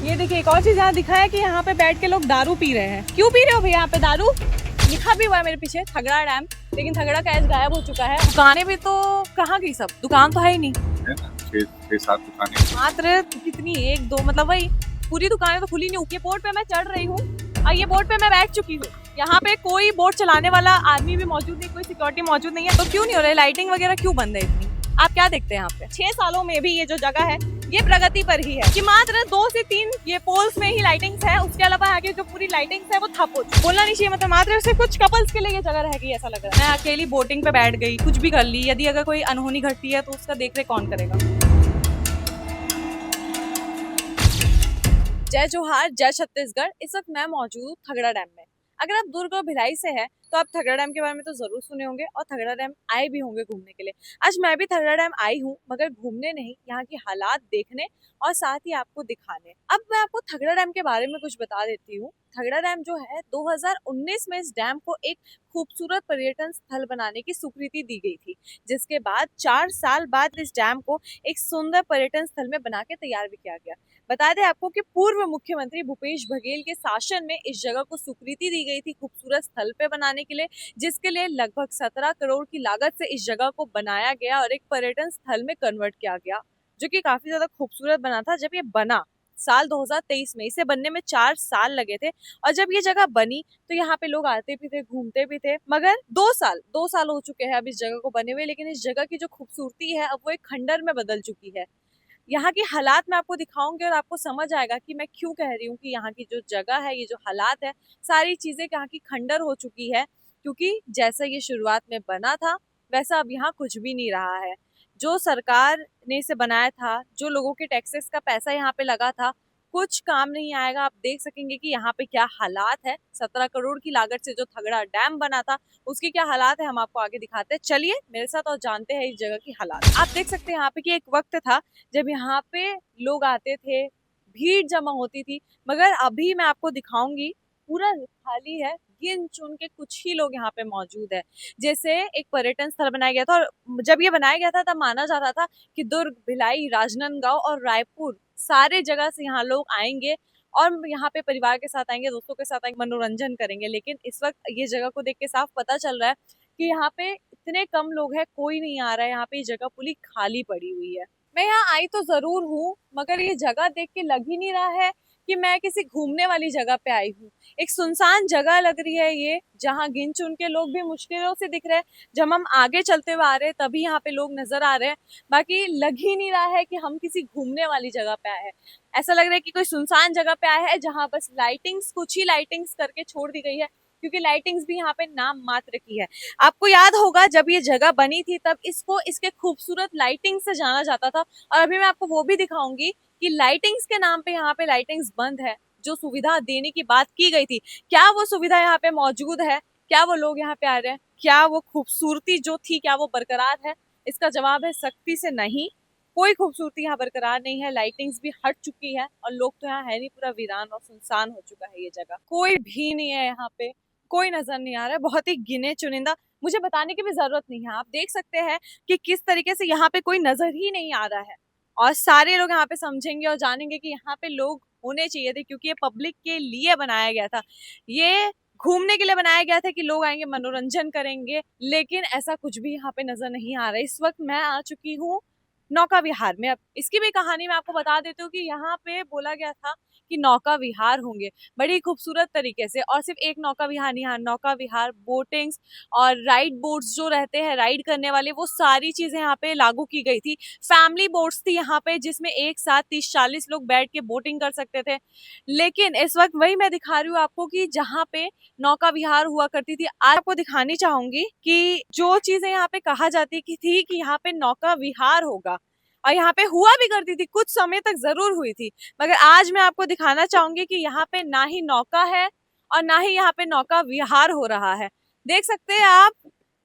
ये देखिए एक और चीज यहाँ दिखा है कि यहाँ पे बैठ के लोग दारू पी रहे हैं। क्यों पी रहे हो भैया यहाँ पे दारू? लिखा भी हुआ है मेरे पीछे थगड़ा डैम, लेकिन थगड़ा का ऐज गायब हो चुका है। दुकानें भी तो कहाँ गई सब? दुकान तो है ही नहीं, है ना, 6-7 दुकानें मात्र कितनी, एक दो, मतलब वही पूरी दुकानें तो खुली नहीं। ये बोट पे मैं चढ़ रही हूँ और ये बोट पे मैं बैठ चुकी हूँ। यहाँ पे कोई बोट चलाने वाला आदमी भी मौजूद नहीं, कोई सिक्योरिटी मौजूद नहीं है। तो क्यों नहीं हो रहा है? लाइटिंग वगैरह क्यों बंद है इतनी? आप क्या देखते हैं यहाँ पे? 6 सालों में भी ये जो जगह है ये प्रगति पर ही है कि मात्र 2 से 3 ये पोल्स में ही लाइटिंग्स है, उसके अलावा आगे जो पूरी लाइटिंग्स है वो ठप हो चुकी। बोलना नहीं चाहिए, मतलब मात्र सिर्फ कुछ कपल्स के लिए ये जगह रह गई ऐसा लग रहा है। मैं अकेली बोटिंग पे बैठ गई, कुछ भी कर ली, यदि अगर कोई अनहोनी घटती है तो उसका देख रेख कौन करेगा? जय जोहार, जय छत्तीसगढ़। इस वक्त मैं मौजूद हूँ थगड़ा डैम में। अगर आप दुर्ग और भिलाई से हैं तो आप थगड़ा डैम के बारे में तो जरूर सुने होंगे और थगड़ा डैम आए भी होंगे घूमने के लिए। आज मैं भी थगड़ा डैम आई हूँ, मगर घूमने नहीं, यहाँ की हालात देखने और साथ ही आपको दिखाने। अब मैं आपको थगड़ा डैम के बारे में कुछ बता देती हूँ। थगड़ा डैम जो है 2019 में इस डैम को एक खूबसूरत पर्यटन स्थल बनाने की स्वीकृति दी गई थी, जिसके बाद 4 साल बाद इस डैम को एक सुंदर पर्यटन स्थल में बना के तैयार भी किया गया। बता दें आपको कि पूर्व मुख्यमंत्री भूपेश बघेल के शासन में इस जगह को स्वीकृति दी गई थी खूबसूरत स्थल पे बनाने के लिए, जिसके लिए लगभग 17 करोड़ की लागत से इस जगह को बनाया गया और एक पर्यटन स्थल में कन्वर्ट किया गया, जो कि काफी ज्यादा खूबसूरत बना था। जब ये बना साल 2023 में, इसे बनने में 4 साल लगे थे और जब ये जगह बनी तो यहाँ पे लोग आते भी थे, घूमते भी थे। मगर 2 साल हो चुके हैं अब इस जगह को बने हुए, लेकिन इस जगह की जो खूबसूरती है अब वो एक खंडर में बदल चुकी है। यहाँ की हालात मैं आपको दिखाऊंगी और आपको समझ आएगा कि मैं क्यों कह रही हूँ कि यहाँ की जो जगह है, ये जो हालात है, सारी चीजें यहाँ की खंडर हो चुकी है। क्योंकि जैसा ये शुरुआत में बना था वैसा अब यहाँ कुछ भी नहीं रहा है। जो सरकार ने इसे बनाया था, जो लोगों के टैक्सेस का पैसा यहाँ पे लगा था, कुछ काम नहीं आएगा। आप देख सकेंगे कि यहाँ पे क्या हालात है। 17 करोड़ की लागत से जो थगड़ा डैम बना था उसकी क्या हालात है, हम आपको आगे दिखाते हैं। चलिए मेरे साथ और जानते हैं इस जगह की हालात। आप देख सकते हैं यहाँ पे कि एक वक्त था जब यहाँ पे लोग आते थे, भीड़ जमा होती थी, मगर अभी मैं आपको दिखाऊंगी पूरा खाली है। गिन चुन के कुछ ही लोग यहाँ पे मौजूद है। जैसे एक पर्यटन स्थल बनाया गया था और जब ये बनाया गया था तब माना जा रहा था कि दुर्ग, भिलाई, राजनांदगांव और रायपुर सारे जगह से यहाँ लोग आएंगे और यहाँ पे परिवार के साथ आएंगे, दोस्तों के साथ आएंगे, मनोरंजन करेंगे। लेकिन इस वक्त ये जगह को देख के साफ पता चल रहा है कि यहाँ पे इतने कम लोग हैं, कोई नहीं आ रहा है। यहाँ पे ये जगह पूरी खाली पड़ी हुई है। मैं यहाँ आई तो जरूर हूँ, मगर ये जगह देख के लग ही नहीं रहा है कि मैं किसी घूमने वाली जगह पे आई हूँ। एक सुनसान जगह लग रही है ये, जहाँ गिन चुन के लोग भी मुश्किलों से दिख रहे हैं। जब हम आगे चलते हुए आ रहे हैं तभी यहाँ पे लोग नजर आ रहे हैं, बाकी लग ही नहीं रहा है कि हम किसी घूमने वाली जगह पे आए हैं। ऐसा लग रहा है कि कोई सुनसान जगह पे आया है जहाँ बस लाइटिंग्स, कुछ ही लाइटिंग्स करके छोड़ दी गई है, क्योंकि लाइटिंग्स भी यहाँ पे नाम मात्र की है। आपको याद होगा जब ये जगह बनी थी तब इसको इसके खूबसूरत लाइटिंग से जाना जाता था, और अभी मैं आपको वो भी दिखाऊंगी कि लाइटिंग्स के नाम पे यहाँ पे लाइटिंग्स बंद है। जो सुविधा देने की बात की गई थी, क्या वो सुविधा यहाँ पे मौजूद है? क्या वो लोग यहाँ पे आ रहे हैं? क्या वो खूबसूरती जो थी क्या वो बरकरार है? इसका जवाब है सख्ती से नहीं। कोई खूबसूरती यहाँ बरकरार नहीं है। लाइटिंग्स भी हट चुकी है और लोग तो यहाँ है नहीं, पूरा वीरान और सुनसान हो चुका है ये जगह। कोई भी नहीं है यहाँ पे, कोई नजर नहीं आ रहा है। बहुत ही गिने चुनिंदा, मुझे बताने की भी जरूरत नहीं है, आप देख सकते हैं कि किस तरीके से यहाँ पे कोई नजर ही नहीं आ रहा है। और सारे लोग यहाँ पे समझेंगे और जानेंगे कि यहाँ पे लोग होने चाहिए थे, क्योंकि ये पब्लिक के लिए बनाया गया था। ये घूमने के लिए बनाया गया था कि लोग आएंगे, मनोरंजन करेंगे, लेकिन ऐसा कुछ भी यहाँ पे नजर नहीं आ रहा है। इस वक्त मैं आ चुकी हूँ नौका विहार में। अब इसकी भी कहानी मैं आपको बता देती हूँ कि यहाँ पे बोला गया था कि नौका विहार होंगे बड़ी खूबसूरत तरीके से, और सिर्फ एक नौका विहार नहीं, यहाँ नौका विहार, बोटिंग्स और राइड बोट्स जो रहते हैं राइड करने वाले, वो सारी चीजें यहाँ पे लागू की गई थी। फैमिली बोट्स थी यहाँ पे जिसमें एक साथ 30-40 लोग बैठ के बोटिंग कर सकते थे। लेकिन इस वक्त वही मैं दिखा रही हूँ आपको कि जहाँ पे नौका विहार हुआ करती थी, आज आपको दिखानी चाहूंगी कि जो चीजें यहाँ पे कहा जाती थी कि यहाँ पे नौका विहार होगा, और यहाँ पे हुआ भी करती थी, कुछ समय तक जरूर हुई थी, मगर आज मैं आपको दिखाना चाहूंगी कि यहाँ पे ना ही नौका है और ना ही यहाँ पे नौका विहार हो रहा है। देख सकते हैं आप,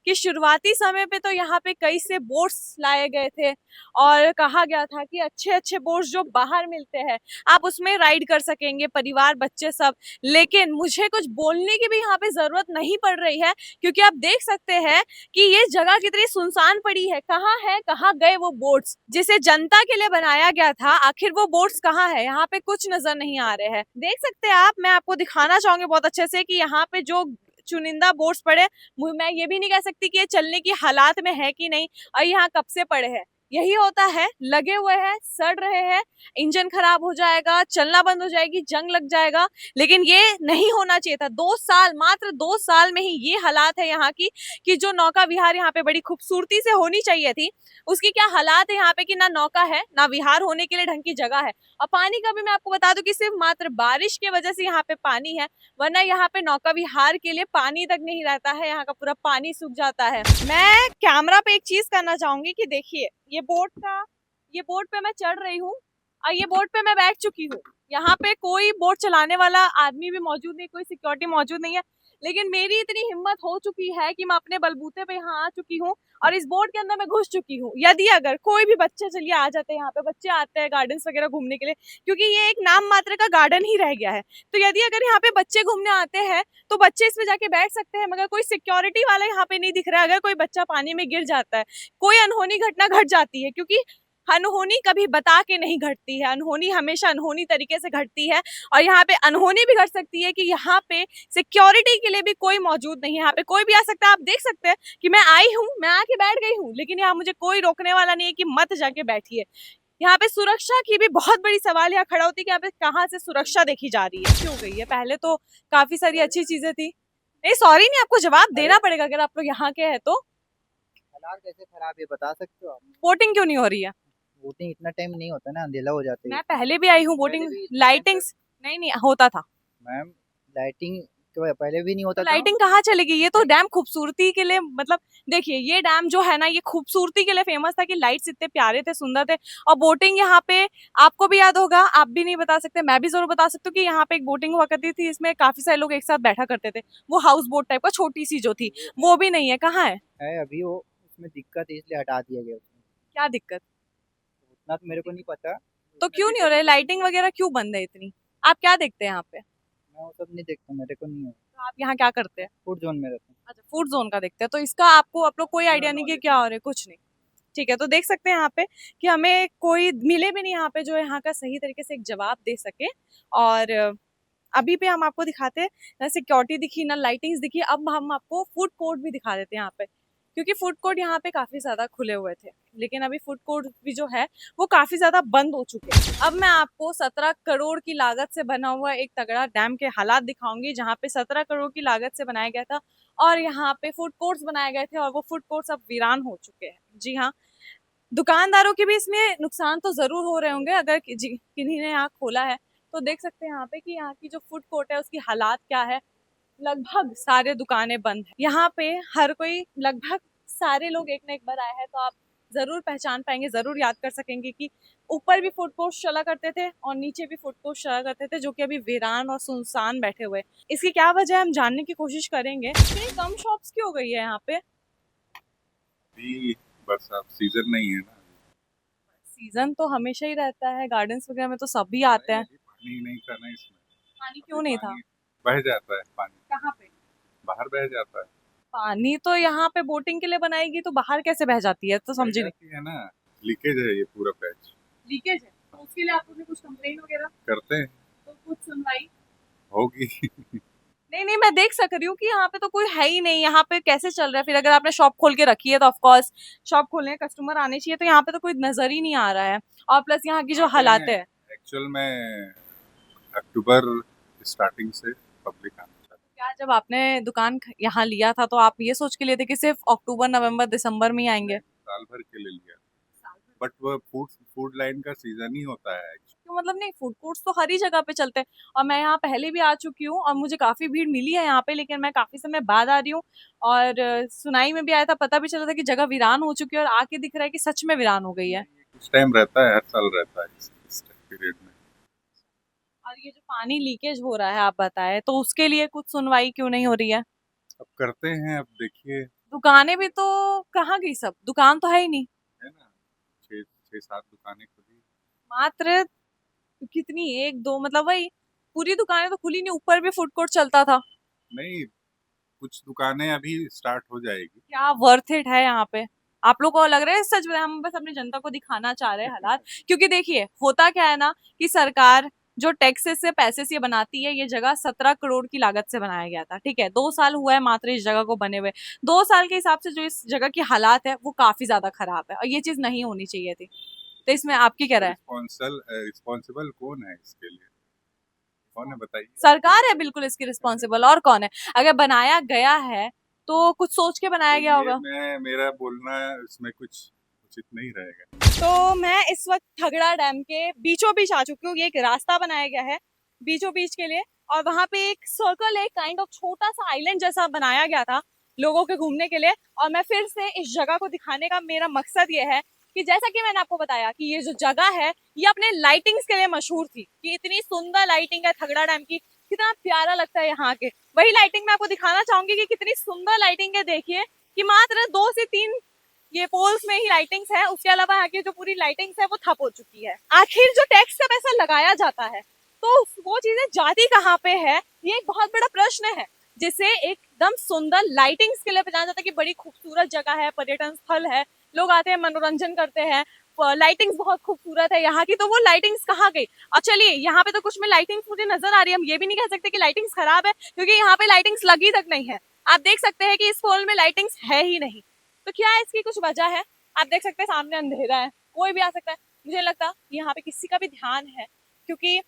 कि शुरुआती समय पे तो यहाँ पे कई से बोट्स लाए गए थे और कहा गया था कि अच्छे अच्छे बोट्स जो बाहर मिलते हैं आप उसमें राइड कर सकेंगे, परिवार बच्चे सब। लेकिन मुझे कुछ बोलने की भी यहाँ पे जरूरत नहीं पड़ रही है, क्योंकि आप देख सकते हैं कि ये जगह कितनी सुनसान पड़ी है। कहाँ गए वो बोट्स जिसे जनता के लिए बनाया गया था? आखिर वो बोट्स कहाँ है? यहाँ पे कुछ नजर नहीं आ रहे हैं। देख सकते हैं आप, मैं आपको दिखाना चाहूंगी बहुत अच्छे से कि यहाँ पे जो चुनिंदा बोट्स पड़े, मैं ये भी नहीं कह सकती कि ये चलने की हालात में है कि नहीं, और यहाँ कब से पड़े हैं। यही होता है, लगे हुए हैं, सड़ रहे हैं, इंजन खराब हो जाएगा, चलना बंद हो जाएगी, जंग लग जाएगा। लेकिन ये नहीं होना चाहिए था। 2 साल, मात्र 2 साल में ही ये हालात है यहाँ की कि जो नौका विहार यहाँ पे बड़ी खूबसूरती से होनी चाहिए थी, उसकी क्या हालात है यहाँ पे कि ना नौका है, ना विहार होने के लिए ढंग की जगह है। और पानी का भी मैं आपको बता दूं कि सिर्फ मात्र बारिश की वजह से यहाँ पे पानी है, वरना यहाँ पे नौका विहार के लिए पानी तक नहीं रहता है, यहाँ का पूरा पानी सूख जाता है। मैं कैमरा पे एक चीज करना चाहूंगी कि देखिए, ये बोट पे मैं चढ़ रही हूँ और ये बोट पे मैं बैठ चुकी हूँ। यहाँ पे कोई बोट चलाने वाला आदमी भी मौजूद नहीं, कोई सिक्योरिटी मौजूद नहीं है। लेकिन मेरी इतनी हिम्मत हो चुकी है कि मैं अपने बलबूते पे यहाँ आ चुकी हूँ और इस बोट के अंदर मैं घुस चुकी हूँ। यदि अगर कोई भी बच्चे, चलिए आ जाते हैं यहाँ पे, बच्चे आते हैं गार्डन्स वगैरह घूमने के लिए, क्योंकि ये एक नाम मात्र का गार्डन ही रह गया है। तो यदि अगर यहाँ पे बच्चे घूमने आते हैं तो बच्चे इसमें जाके बैठ सकते हैं, मगर कोई सिक्योरिटी वाला यहाँ पे नहीं दिख रहा है। अगर कोई बच्चा पानी में गिर जाता है, कोई अनहोनी घटना घट जाती है, क्योंकि अनहोनी कभी बता के नहीं घटती है, अनहोनी हमेशा अनहोनी तरीके से घटती है। और यहाँ पे अनहोनी भी घट सकती है कि यहाँ पे सिक्योरिटी के लिए भी कोई मौजूद नहीं है, यहाँ पे कोई भी आ सकता है। आप देख सकते हैं कि मैं आई हूँ, मैं आके बैठ गई हूँ, लेकिन यहाँ मुझे कोई रोकने वाला नहीं है कि मत जाके बैठिए। यहाँ पे सुरक्षा की भी बहुत बड़ी सवाल यहाँ खड़ा होती है कि यहाँ पे कहाँ से सुरक्षा देखी जा रही है, क्यों गई है? पहले तो काफी सारी अच्छी चीजें थी। नहीं सॉरी, नहीं, आपको जवाब देना पड़ेगा अगर आप लोग यहाँ के हैं तो। हालात कैसे खराब है बता सकते हो आप? वोटिंग क्यों नहीं हो रही है? वोटिंग इतना टाइम नहीं होता ना, अंधेला हो जाता है। मैं पहले भी आई हूँ वोटिंग, पहले भी लाइटिंग्स नहीं नहीं होता था। मैम, लाइटिंग तो पहले भी नहीं तो होता था। लाइटिंग कहाँ चलेगी? ये तो डैम खूबसूरती के लिए, मतलब देखिए, ये डैम जो है ना, ये खूबसूरती के लिए फेमस था कि लाइट्स इतने प्यारे थे, सुंदर थे। और बोटिंग यहाँ पे आपको भी याद होगा, आप भी नहीं बता सकते, मैं भी जरूर बता सकती हूँ कि यहाँ पे एक बोटिंग हुआ करती थी, इसमें काफी सारे लोग एक साथ बैठा करते थे। वो हाउस बोट टाइप का छोटी सी जो थी, वो भी नहीं है। कहाँ है? अभी वो उसमें दिक्कत है इसलिए हटा दिया गया उसमें। क्या दिक्कत? उतना तो मेरे को नहीं पता। तो क्यों नहीं हो रहा है? लाइटिंग वगैरह क्यों बंद है इतनी? आप क्या देखते हैं यहाँ पे? मैं वो सब नहीं देखता, मेरे को नहीं है। तो आप यहाँ क्या करते हैं? फूड जोन में रहता अच्छा, फूड जोन का देखते हैं। तो इसका आपको, आप लोग कोई आइडिया नहीं कि क्या हो रहा है? कुछ नहीं। ठीक है, तो देख सकते हैं यहाँ पे कि हमें कोई मिले भी नहीं यहाँ पे जो यहाँ का सही तरीके से एक जवाब दे सके। और अभी पे हम आपको दिखाते हैं, ना सिक्योरिटी दिखी, ना लाइटिंग्स दिखी। अब हम आपको फूड कोर्ट भी दिखा देते हैं यहाँ पे, क्योंकि फूड कोर्ट यहाँ पे काफी ज्यादा खुले हुए थे, लेकिन अभी फूड कोर्ट भी जो है वो काफी ज्यादा बंद हो चुके हैं। अब मैं आपको 17 करोड़ की लागत से बना हुआ एक तगड़ा डैम के हालात दिखाऊंगी, जहाँ पे 17 करोड़ की लागत से बनाया गया था और यहाँ पे फूड कोर्ट्स बनाए गए थे, और वो फूड कोर्ट्स अब वीरान हो चुके हैं। जी हाँ, दुकानदारों के भी इसमें नुकसान तो जरूर हो रहे होंगे अगर किन्हीं ने यहाँ खोला है। तो देख सकते हैं यहाँ पे कि यहाँ की जो फूड कोर्ट है उसकी हालात क्या है। लगभग सारे दुकानें बंद है यहाँ पे। हर कोई, लगभग सारे लोग एक ना एक बार आए हैं, तो आप जरूर पहचान पाएंगे, जरूर याद कर सकेंगे कि ऊपर भी फूड कोर्ट चला करते थे और नीचे भी फूड कोर्ट चला करते थे, जो कि अभी वीरान और सुनसान बैठे हुए। इसकी क्या वजह है हम जानने की कोशिश करेंगे। इतनी कम शॉप्स क्यों हो गई है यहाँ पे? अभी बरसात सीजन नहीं है ना। सीजन तो हमेशा ही रहता है, गार्डन्स वगैरह में तो सभी आते हैं। अभी पानी नहीं था ना इसमें। पानी क्यों नहीं था? पानी बह जाता है, पानी कहाँ पे? बाहर बह जाता है। पानी तो यहाँ पे बोटिंग के लिए बनाएगी, तो बाहर कैसे बह जाती है? तो बह समझी नहीं। जाती है ना, लीकेज है ये पूरा पैच। लीकेज है, तो उसके लिए आप लोगों ने कुछ कंप्लेन वगैरह? करते हैं, तो कुछ सुनवाई? होगी। नहीं नहीं, मैं देख सक रही हूँ कि यहाँ पे तो कोई है ही नहीं। यहाँ पे कैसे चल रहा है फिर? अगर आपने शॉप खोल के रखी है तो ऑफ कोर्स शॉप खोलने कस्टमर आने चाहिए, तो यहाँ पे तो कोई नजर ही नहीं आ रहा है। और प्लस यहाँ की जो हालात है, एक्चुअल में अक्टूबर स्टार्टिंग से पब्लिक आना चाहती क्या जब आपने दुकान यहाँ लिया था तो आप ये सोच के लिए थे कि सिर्फ अक्टूबर नवंबर दिसंबर में ही आएंगे? है, साल भर के लिए लिया। बट वह फूड लाइन का सीजन ही होता है। तो मतलब नहीं, फूड कोर्ट्स तो हर ही जगह पे चलते हैं, और मैं यहाँ पहले भी आ चुकी हूँ और मुझे काफी भीड़ मिली है यहाँ पे, लेकिन मैं काफी समय बाद आ रही हूँ। और सुनाई में भी आया था, पता भी चला था कि जगह वीरान हो चुकी है, और आके दिख रहा है कि सच में वीरान हो गई है। कुछ टाइम रहता है, हर साल रहता है इस पीरियड में। और ये जो पानी लीकेज हो रहा है आप बताएं, तो उसके लिए कुछ सुनवाई क्यों नहीं हो रही है? अब करते हैं, अब देखिए। दुकानें भी तो कहाँ गई सब, दुकान तो है ही नहीं। है ना, छः छः सात दुकानें खुली। मात्र कितनी, एक दो, मतलब वही पूरी दुकानें तो खुली नहीं, ऊपर भी फूड कोर्ट चलता था। नहीं, कुछ दुकानें अभी स्टार्ट हो जाएगी। क्या वर्थ इट है यहाँ पे? आप लोग को लग रहा है सच में हम बस अपनी जनता को दिखाना चाह रहे हैं हालात? क्योंकि देखिए होता क्या है ना कि सरकार जो टैक्सेस से पैसे से बनाती है, ये जगह 17 करोड़ की लागत से बनाया गया था, ठीक है, 2 साल हुआ है मात्र इस जगह को बने हुए। 2 साल के हिसाब से जो इस जगह की हालात है वो काफी ज्यादा खराब है और ये चीज नहीं होनी चाहिए थी। तो इसमें आपकी क्या राय है? रिस्पॉन्सिबल कौन है इसके लिए? कौन है बताइए। सरकार है बिल्कुल इसकी रिस्पॉन्सिबल, और कौन है? अगर बनाया गया है तो कुछ सोच के बनाया गया ये होगा। मैं मेरा बोलना इसमें कुछ उचित नहीं रहेगा। तो मैं इस वक्त ठगड़ा डैम के बीचों बीच आ चुकी हूँ। ये एक रास्ता बनाया गया है बीचों बीच के लिए, और वहां पे एक सर्कल है, काइंड ऑफ छोटा सा आइलैंड जैसा बनाया गया था लोगों के घूमने के लिए। और मैं फिर से इस जगह को दिखाने का मेरा मकसद ये है कि जैसा कि मैंने आपको बताया कि ये जो जगह है ये अपने लाइटिंग्स के लिए मशहूर थी, कि इतनी सुंदर लाइटिंग है ठगड़ा डैम की, कितना प्यारा लगता है यहाँ के। वही लाइटिंग मैं आपको दिखाना चाहूंगी कि कितनी सुंदर लाइटिंग है। देखिए कि मात्र 2 से 3 ये पोल्स में ही लाइटिंग्स है, उसके अलावा यहाँ की जो पूरी लाइटिंग्स है वो ठप हो चुकी है। आखिर जो टैक्स का पैसा लगाया जाता है तो वो चीजें जाती कहाँ पे है, ये एक बहुत बड़ा प्रश्न है, जिसे एकदम सुंदर लाइटिंग्स के लिए पहचाना जाता है कि बड़ी खूबसूरत जगह है, पर्यटन स्थल है, लोग आते हैं मनोरंजन करते हैं, लाइटिंग्स बहुत खूबसूरत है यहाँ की। तो वो लाइटिंग्स कहाँ गई? और चलिए यहाँ पे तो कुछ में लाइटिंग्स मुझे नजर आ रही है, हम ये भी नहीं कह सकते कि लाइटिंग्स खराब है, क्योंकि यहाँ पे लाइटिंग्स लगी तक नहीं है। आप देख सकते हैं कि इस पोल में लाइटिंग्स है ही नहीं। तो क्या है इसकी कुछ वजह है? आप देख सकते हैं सामने अंधेरा है, कोई भी आ सकता है। मुझे लगता है यहाँ पे किसी का भी ध्यान है, क्योंकि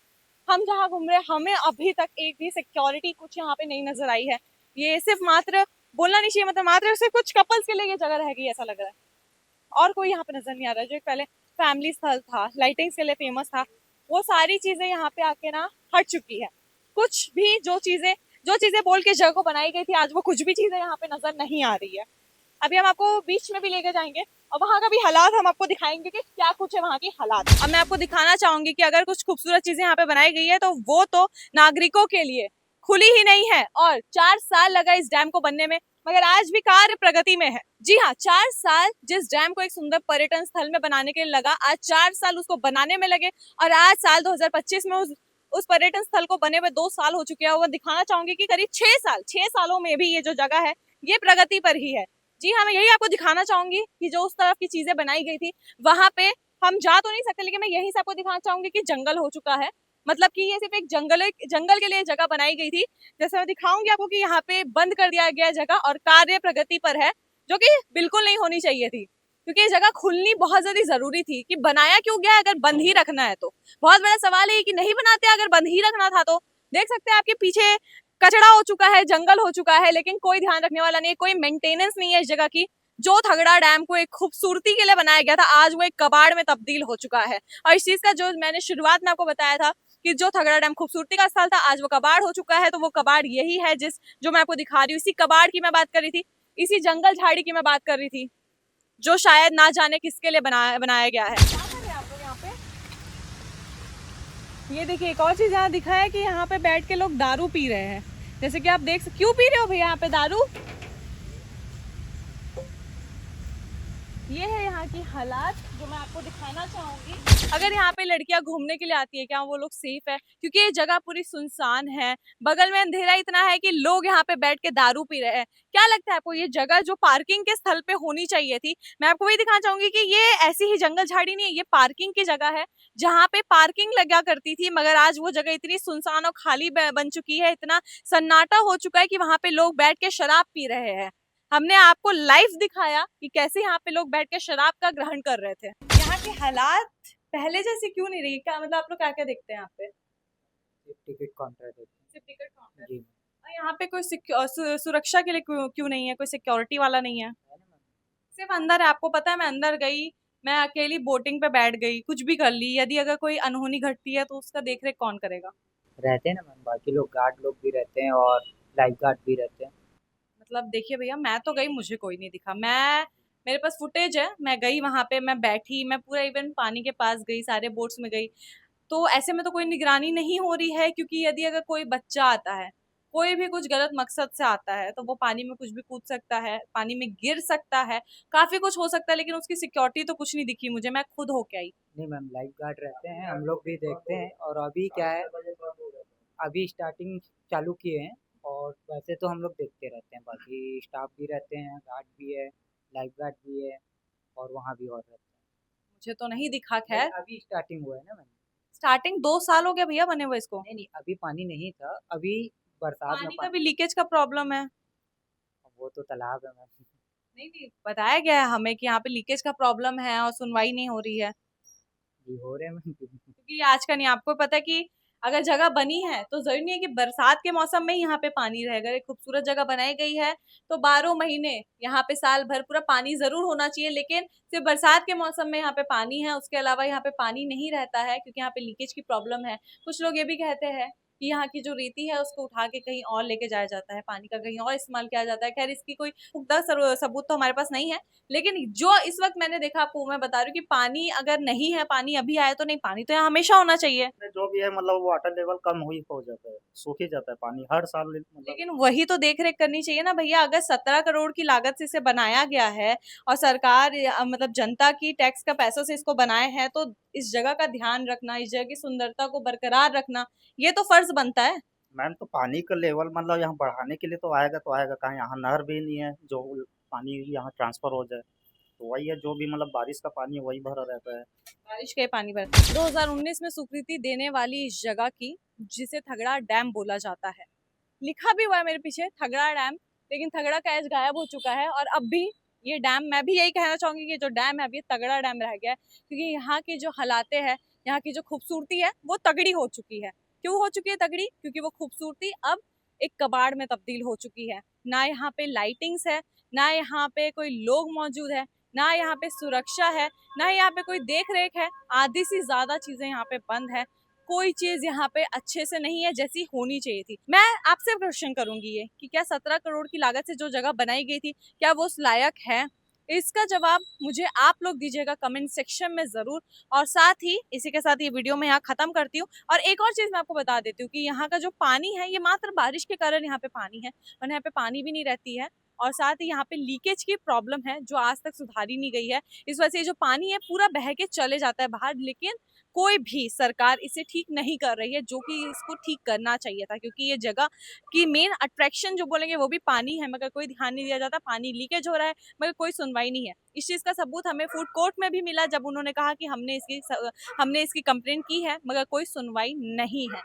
हम जहाँ घूम रहे हैं हमें अभी तक एक भी सिक्योरिटी कुछ यहाँ पे नहीं नजर आई है। ये सिर्फ मात्र बोलना नहीं चाहिए, मतलब मात्र सिर्फ कुछ कपल्स के लिए ये जगह रह गई ऐसा लग रहा है, और कोई यहाँ पे नजर नहीं आ रहा है। जो पहले फैमिली स्थल था, लाइटिंग्स के लिए फेमस था, वो सारी चीजें यहाँ पे आके ना हट चुकी है। कुछ भी जो चीजें बोल के जगह को बनाई गई थी, आज वो कुछ भी चीजें यहाँ पे नजर नहीं आ रही है। अभी हम आपको बीच में भी लेकर जाएंगे और वहाँ का भी हालात हम आपको दिखाएंगे कि क्या कुछ है वहाँ की हालात। अब मैं आपको दिखाना चाहूंगी कि अगर कुछ खूबसूरत चीजें यहाँ पे बनाई गई है तो वो तो नागरिकों के लिए खुली ही नहीं है, और 4 साल लगा इस डैम को बनने में, मगर आज भी कार्य प्रगति में है। जी हाँ, 4 साल जिस डैम को एक सुंदर पर्यटन स्थल में बनाने के लिए लगा, आज 4 साल उसको बनाने में लगे, और आज साल 2025 में उस पर्यटन स्थल को बने हुए 2 साल हो चुके हैं। वो दिखाना चाहूंगी कि करीब 6 सालों में भी ये जो जगह है ये प्रगति पर ही है। जी हाँ, मैं यही आपको दिखाना चाहूंगी कि जो उस तरफ की चीजें बनाई गई थी वहां पे हम जा तो नहीं सकते, लेकिन मैं यही से आपको दिखाना चाहूंगी कि जंगल हो चुका है। मतलब कि ये सिर्फ एक जंगल के लिए जगह बनाई गई थी। जैसे मैं दिखाऊंगी आपको कि यहाँ पे बंद कर दिया गया जगह और कार्य प्रगति पर है, जो कि बिल्कुल नहीं होनी चाहिए थी, क्योंकि ये जगह खुलनी बहुत ज्यादा जरूरी थी। कि बनाया क्यों गया अगर बंद ही रखना है तो? बहुत बड़ा सवाल है कि नहीं बनाते अगर बंद ही रखना था तो। देख सकते हैं आपके पीछे कचड़ा हो चुका है, जंगल हो चुका है, लेकिन कोई ध्यान रखने वाला नहीं है, कोई मेंटेनेंस नहीं है इस जगह की। जो थगड़ा डैम को एक खूबसूरती के लिए बनाया गया था, आज वो एक कबाड़ में तब्दील हो चुका है। और इस चीज का जो मैंने शुरुआत में आपको बताया था कि जो थगड़ा डैम खूबसूरती का स्थल था, आज वो कबाड़ हो चुका है। तो वो कबाड़ यही है जो मैं आपको दिखा रही हूँ। इसी कबाड़ की मैं बात कर रही थी, इसी जंगल झाड़ी की मैं बात कर रही थी, जो शायद ना जाने किसके लिए बनाया गया है। क्या कर रहे हैं आप लोग यहाँ पे? ये देखिए एक और चीज यहाँ दिखा है कि यहाँ पे बैठ के लोग दारू पी रहे हैं। जैसे कि आप क्यों पी रहे हो भैया यहाँ पे दारू? ये है यहाँ की हालात जो मैं आपको दिखाना चाहूंगी। अगर यहाँ पे लड़कियां घूमने के लिए आती है, क्या वो लोग सेफ है? क्योंकि ये जगह पूरी सुनसान है, बगल में अंधेरा इतना है कि लोग यहाँ पे बैठ के दारू पी रहे हैं। क्या लगता है आपको ये जगह जो पार्किंग के स्थल पे होनी चाहिए थी? मैं आपको वही दिखाना चाहूंगी कि ये ऐसी ही जंगल झाड़ी नहीं है, ये पार्किंग की जगह है, जहाँ पे पार्किंग लगा करती थी। मगर आज वो जगह इतनी सुनसान और खाली बन चुकी है, इतना सन्नाटा हो चुका है कि वहां पे लोग बैठ के शराब पी रहे हैं। हमने आपको लाइव दिखाया कि कैसे यहाँ पे लोग बैठ के शराब का ग्रहण कर रहे थे। यहाँ के हालात पहले जैसे क्यों नहीं रही? क्या मतलब आप लोग क्या क्या देखते हैं यहाँ पे? सिर्फ टिकट काउंटर देते सिर्फ टिकट काउंटर। हैं। जी और यहाँ पे कोई सुरक्षा के लिए क्यों नहीं है? कोई सिक्योरिटी वाला नहीं है? है ना मैम। सिर्फ अंदर है। आपको पता है मैं अंदर गई, मैं अकेली बोटिंग पे बैठ गई, कुछ भी कर ली, यदि अगर कोई अनहोनी घटती है तो उसका देख रेख कौन करेगा? रहते हैं ना मैम, बाकी लोग गार्ड लोग भी रहते हैं और लाइफ गार्ड भी रहते हैं। मतलब देखिए भैया, मैं तो गई, मुझे कोई नहीं दिखा। मेरे पास फुटेज है, मैं गई वहां पे, मैं बैठी, मैं पूरा इवन पानी के पास गई, सारे बोट्स में गई। तो ऐसे में तो कोई निगरानी नहीं हो रही है, क्योंकि यदि अगर कोई बच्चा आता है कोई भी कुछ गलत मकसद से आता है तो वो पानी में कुछ भी कूद सकता है, पानी में गिर सकता है, काफी कुछ हो सकता है, लेकिन उसकी सिक्योरिटी तो कुछ नहीं दिखी मुझे, मैं खुद होके आई। नहीं मैम, लाइफ गार्ड रहते हैं, हम लोग भी देखते हैं। और अभी क्या है, अभी स्टार्टिंग चालू किए हैं। और वैसे तो हम लोग देखते रहते हैं, बाकी स्टाफ भी रहते हैं, गार्ड भी है, लाइफ गार्ड भी है, और वहाँ भी और रहते हैं। मुझे तो नहीं दिखा नहीं, खैर। अभी स्टार्टिंग हुआ है ना मैम। स्टार्टिंग 2 साल हो गया भैया बने हुए इसको। नहीं नहीं, अभी पानी नहीं था, अभी बरसात में पानी का पानी। भी लीकेज का प्रॉब्लम है। वो तो तालाब है मैम। नहीं नहीं, बताया गया है हमें कि यहाँ पे लीकेज का प्रॉब्लम है और सुनवाई नहीं हो रही है। जी हो रहे हैं मैम। क्योंकि आज का नहीं, आपको पता है कि अगर जगह बनी है तो जरूरी नहीं है कि बरसात के मौसम में ही यहाँ पे पानी रहे। अगर एक खूबसूरत जगह बनाई गई है तो 12 महीने यहाँ पे साल भर पूरा पानी जरूर होना चाहिए, लेकिन सिर्फ बरसात के मौसम में यहाँ पे पानी है, उसके अलावा यहाँ पे पानी नहीं रहता है क्योंकि यहाँ पे लीकेज की प्रॉब्लम है। कुछ लोग ये भी कहते हैं कि यहाँ की जो रेती है उसको उठा के कहीं और लेके जाया जाता है, पानी का कहीं और इस्तेमाल किया जाता है। खैर इसकी कोई पुख्ता सबूत तो हमारे पास नहीं है, लेकिन जो इस वक्त मैंने देखा, आपको मैं बता रही हूँ कि पानी अगर नहीं है, पानी अभी आए तो नहीं, पानी तो यहाँ हमेशा होना चाहिए। में जो भी है मतलब वाटर लेवल कम हुई हो जाता है, सूख ही जाता है पानी हर साल मतलब। लेकिन वही तो देख रेख करनी चाहिए ना भैया। अगर 17 करोड़ की लागत से इसे बनाया गया है और सरकार मतलब जनता की टैक्स का पैसों से इसको बनाए हैं, तो इस जगह का ध्यान रखना, इस जगह की सुंदरता को बरकरार रखना, ये तो फर्ज बनता है। मैम तो पानी का लेवल मतलब यहाँ बढ़ाने के लिए तो आएगा कहाँ, यहाँ नहर भी नहीं है जो पानी यहाँ ट्रांसफर हो जाए। तो वही है, जो भी मतलब बारिश का पानी है वही भरा रहता है। बारिश के पानी पर 2019 में स्वीकृति देने वाली इस जगह की, जिसे थगड़ा डैम बोला जाता है, लिखा भी हुआ है मेरे पीछे थगड़ा डैम, लेकिन थगड़ा का एज गायब हो चुका है और अब भी ये डैम, मैं भी यही कहना चाहूंगी कि जो डैम है अभी तगड़ा डैम रह गया है, क्योंकि यहाँ की जो हालातें हैं, यहाँ की जो खूबसूरती है वो तगड़ी हो चुकी है। क्यों हो चुकी है तगड़ी? क्योंकि वो खूबसूरती अब एक कबाड़ में तब्दील हो चुकी है। ना यहाँ पे लाइटिंग्स है, ना यहाँ पे कोई लोग मौजूद है, ना यहाँ पे सुरक्षा है, ना यहाँ पे कोई देख रेख है। आधी से ज्यादा चीजें यहाँ पे बंद है। कोई चीज यहाँ पे अच्छे से नहीं है जैसी होनी चाहिए थी। मैं आपसे क्वेश्चन करूंगी ये कि क्या 17 करोड़ की लागत से जो जगह बनाई गई थी, क्या वो उस लायक है? इसका जवाब मुझे आप लोग दीजिएगा कमेंट सेक्शन में जरूर। और साथ ही इसी के साथ ये वीडियो मैं यहाँ खत्म करती हूँ। और एक और चीज मैं आपको बता देती हूँ कि यहाँ का जो पानी है ये मात्र बारिश के कारण यहाँ पे पानी है, वरना यहाँ पे पानी भी नहीं रहती है। और साथ ही यहाँ पे लीकेज की प्रॉब्लम है जो आज तक सुधारी नहीं गई है। इस वजह से जो पानी है पूरा बह के चले जाता है बाहर, लेकिन कोई भी सरकार इसे ठीक नहीं कर रही है, जो कि इसको ठीक करना चाहिए था, क्योंकि ये जगह की मेन अट्रैक्शन जो बोलेंगे वो भी पानी है, मगर कोई ध्यान नहीं दिया जाता। पानी लीकेज हो रहा है मगर कोई सुनवाई नहीं है। इस चीज का सबूत हमें फूड कोर्ट में भी मिला, जब उन्होंने कहा कि हमने इसकी कंप्लेंट की है मगर कोई सुनवाई नहीं है।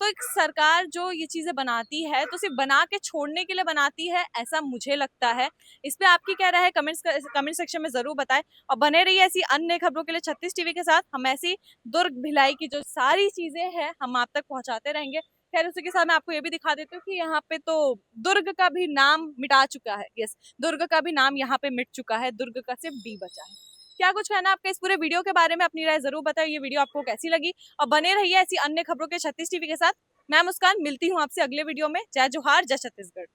तो एक सरकार जो ये चीजें बनाती है तो सिर्फ बना के छोड़ने के लिए बनाती है, ऐसा मुझे लगता है। इस पे आपकी क्या राय है कमेंट सेक्शन में जरूर बताएं। और बने रहिए ऐसी अन्य खबरों के लिए 36 टीवी के साथ। हम ऐसी दुर्ग भिलाई की जो सारी चीजें हैं हम आप तक पहुंचाते रहेंगे। खैर उसी के साथ मैं आपको ये भी दिखा देती हूँ कि यहाँ पे तो दुर्ग का भी नाम मिटा चुका है। यस, दुर्ग का भी नाम यहाँ पे मिट चुका है, दुर्ग का सिर्फ डी बचा है। क्या कुछ कहना आपका इस पूरे वीडियो के बारे में? अपनी राय जरूर बताइए। ये वीडियो आपको कैसी लगी? और बने रहिए ऐसी अन्य खबरों के 36 टीवी के साथ। मैं मुस्कान, मिलती हूँ आपसे अगले वीडियो में। जय जोहार, जय छत्तीसगढ़।